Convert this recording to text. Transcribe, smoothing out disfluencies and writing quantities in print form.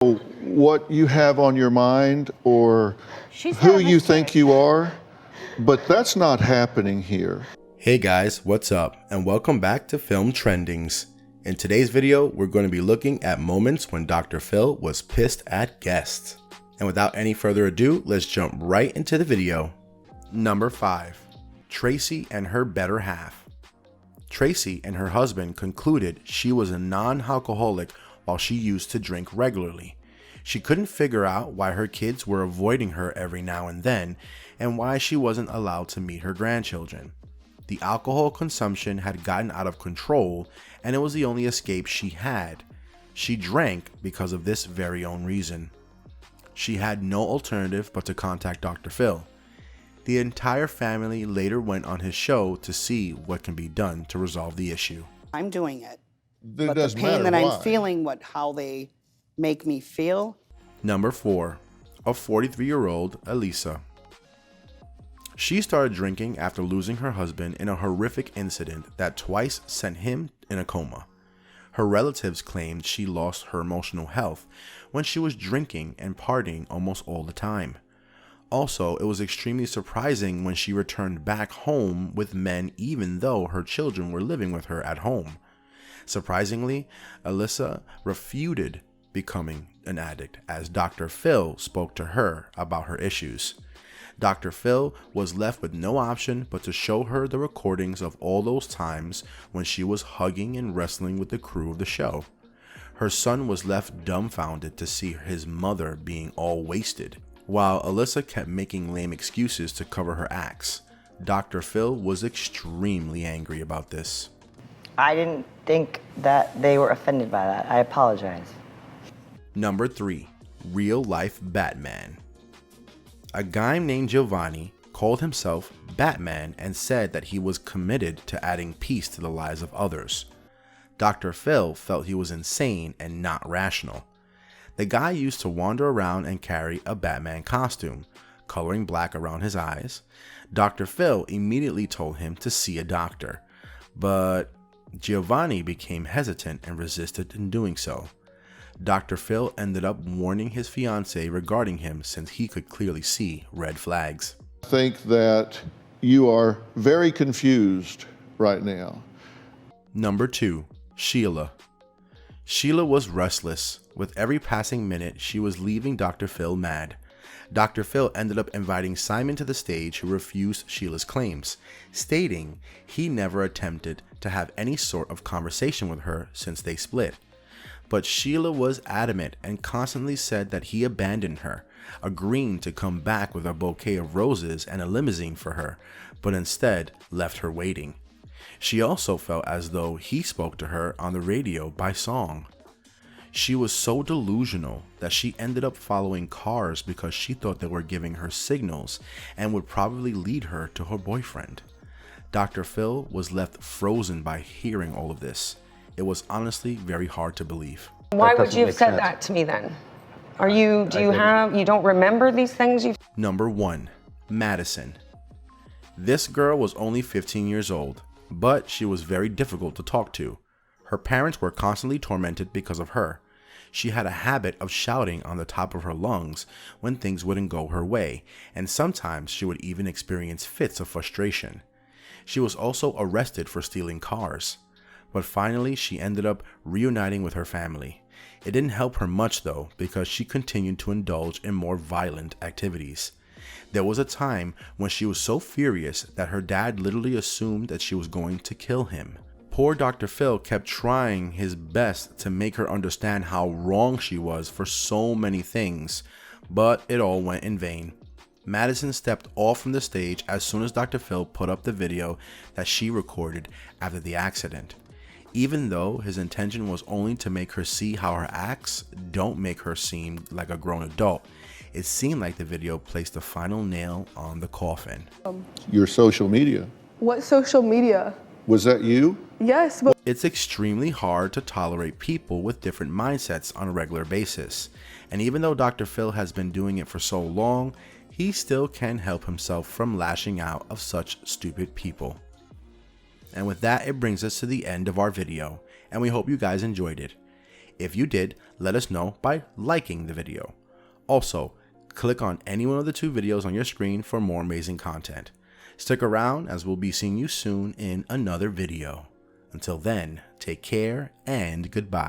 what you have on your mind or She's who had a you think mistake. you are, but that's not happening here. Hey guys, what's up? And welcome back to Film Trendings. In today's video, we're going to be looking at moments when Dr. Phil was pissed at guests. And without any further ado, let's jump right into the video. Number 5. Tracy and her better half. Tracy and her husband concluded she was a non-alcoholic while she used to drink regularly. She couldn't figure out why her kids were avoiding her every now and then, and why she wasn't allowed to meet her grandchildren. The alcohol consumption had gotten out of control, and it was the only escape she had. She drank because of this very own reason. She had no alternative but to contact Dr. Phil. The entire family later went on his show to see what can be done to resolve the issue. I'm doing it. It But the doesn't pain matter that why. I'm feeling, how they make me feel. Number 4. A 43-year-old Elisa. She started drinking after losing her husband in a horrific incident that twice sent him in a coma. Her relatives claimed she lost her emotional health when she was drinking and partying almost all the time. Also, it was extremely surprising when she returned back home with men even though her children were living with her at home. Surprisingly, Elisa refuted becoming an addict as Dr. Phil spoke to her about her issues. Dr. Phil was left with no option but to show her the recordings of all those times when she was hugging and wrestling with the crew of the show. Her son was left dumbfounded to see his mother being all wasted. While Elisa kept making lame excuses to cover her acts, Dr. Phil was extremely angry about this. I didn't think that they were offended by that. I apologize. Number 3. Real life Batman. A guy named Giovanni called himself Batman and said that he was committed to adding peace to the lives of others. Dr. Phil felt he was insane and not rational. The guy used to wander around and carry a Batman costume, coloring black around his eyes. Dr. Phil immediately told him to see a doctor, but Giovanni became hesitant and resisted in doing so. Dr. Phil ended up warning his fiancée regarding him since he could clearly see red flags. I think that you are very confused right now. Number 2. Sheila. Sheila was restless. With every passing minute, she was leaving Dr. Phil mad. Dr. Phil ended up inviting Simon to the stage, who refused Sheila's claims, stating he never attempted to have any sort of conversation with her since they split. But Sheila was adamant and constantly said that he abandoned her, agreeing to come back with a bouquet of roses and a limousine for her, but instead left her waiting. She also felt as though he spoke to her on the radio by song. She was so delusional that she ended up following cars because she thought they were giving her signals and would probably lead her to her boyfriend. Dr. Phil was left frozen by hearing all of this. It was honestly very hard to believe. Why would you have said that to me then? You don't remember these things? Number 1. Madison. This girl was only 15 years old, but she was very difficult to talk to. Her parents were constantly tormented because of her. She had a habit of shouting on the top of her lungs when things wouldn't go her way, and sometimes she would even experience fits of frustration. She was also arrested for stealing cars. But finally, she ended up reuniting with her family. It didn't help her much though, because she continued to indulge in more violent activities. There was a time when she was so furious that her dad literally assumed that she was going to kill him. Poor Dr. Phil kept trying his best to make her understand how wrong she was for so many things, but it all went in vain. Madison stepped off from the stage as soon as Dr. Phil put up the video that she recorded after the accident. Even though his intention was only to make her see how her acts don't make her seem like a grown adult, it seemed like the video placed the final nail on the coffin. Your social media. What social media? Was that you? Yes, but It's extremely hard to tolerate people with different mindsets on a regular basis. And even though Dr. Phil has been doing it for so long, he still can't help himself from lashing out of such stupid people. And with that, it brings us to the end of our video, and we hope you guys enjoyed it. If you did, let us know by liking the video. Also, click on any one of the 2 videos on your screen for more amazing content. Stick around as we'll be seeing you soon in another video. Until then, take care and goodbye.